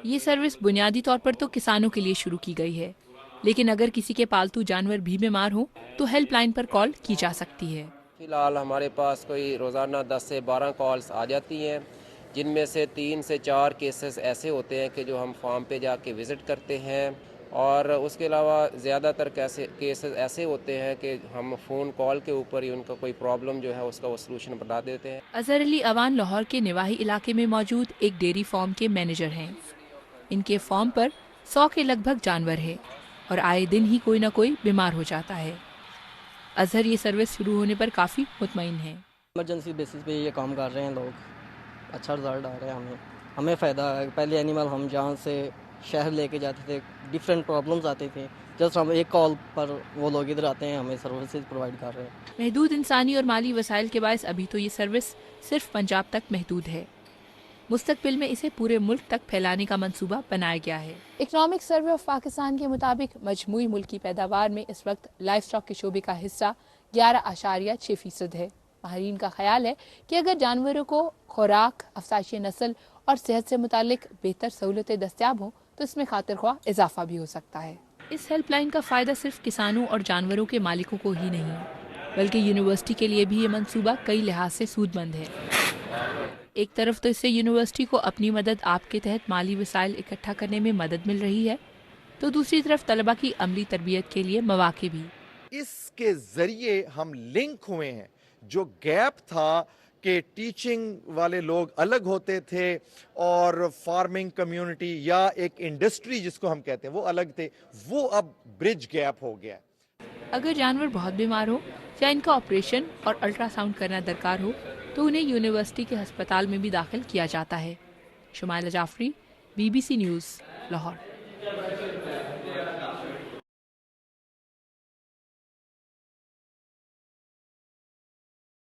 یہ سروس بنیادی طور پر تو کسانوں کے لیے شروع کی گئی ہے، لیکن اگر کسی کے پالتو جانور بھی بیمار ہوں تو ہیلپ لائن پر کال کی جا سکتی ہے۔ فی الحال ہمارے پاس کوئی روزانہ 10 سے 12 کالز آ جاتی ہیں، جن میں سے 3 سے 4 کیسز ایسے ہوتے ہیں کہ جو ہم فارم پہ جا کے وزٹ کرتے ہیں، اور اس کے علاوہ زیادہ تر کیسز ایسے ہوتے ہیں کہ ہم فون کال کے اوپر ہی ان کا کوئی پرابلم جو ہے اس کا وہ سلوشن بتا دیتے ہیں۔ اظہر علی اوان لاہور کے نواحی علاقے میں موجود ایک ڈیری فارم کے مینیجر ہیں۔ ان کے فارم پر 100 کے لگ بھگ جانور ہیں اور آئے دن ہی کوئی نہ کوئی بیمار ہو جاتا ہے۔ اظہر یہ سروس شروع ہونے پر کافی مطمئن ہیں۔ ایمرجنسی بیسس پہ یہ کام کر رہے ہیں لوگ، اچھا رزلٹ آ رہا ہے، ہمیں فائدہ ہے۔ پہلے اینیمل ہم جہاں سے شہر لے کے جاتے تھے، ڈیفرنٹ پرابلمز آتے تھے، جسٹ ہم ایک کال پر وہ لوگ ادھر آتے ہیں، ہمیں سروسز پرووائڈ کر رہے ہیں۔ محدود انسانی اور مالی وسائل کے باعث ابھی تو یہ سروس صرف پنجاب تک محدود ہے۔ مستقبل میں اسے پورے ملک تک پھیلانے کا منصوبہ بنایا گیا ہے۔ اکنامک سروے آف پاکستان کے مطابق مجموعی ملکی پیداوار میں اس وقت لائف اسٹاک کے شعبے کا حصہ 11.6% ہے۔ ماہرین کا خیال ہے کہ اگر جانوروں کو خوراک، افزائش نسل اور صحت سے متعلق بہتر سہولتیں دستیاب ہوں تو اس میں خاطر خواہ اضافہ بھی ہو سکتا ہے۔ اس ہیلپ لائن کا فائدہ صرف کسانوں اور جانوروں کے مالکوں کو ہی نہیں، بلکہ یونیورسٹی کے لیے بھی یہ منصوبہ کئی لحاظ سے سود مند ہے۔ ایک طرف تو اس سے یونیورسٹی کو اپنی مدد آپ کے تحت مالی وسائل اکٹھا کرنے میں مدد مل رہی ہے، تو دوسری طرف طلبہ کی عملی تربیت کے لیے مواقع بھی۔ اس کے ذریعے ہم لنک ہوئے ہیں، جو گیپ تھا کہ ٹیچنگ والے لوگ الگ ہوتے تھے اور فارمنگ کمیونٹی یا ایک انڈسٹری جس کو ہم کہتے ہیں وہ الگ تھے، وہ اب برج گیپ ہو گیا۔ اگر جانور بہت بیمار ہو یا ان کا آپریشن اور الٹرا ساؤنڈ کرنا درکار ہو تو انہیں یونیورسٹی کے ہسپتال میں بھی داخل کیا جاتا ہے۔ Shumaila Jafri, BBC news, Lahore.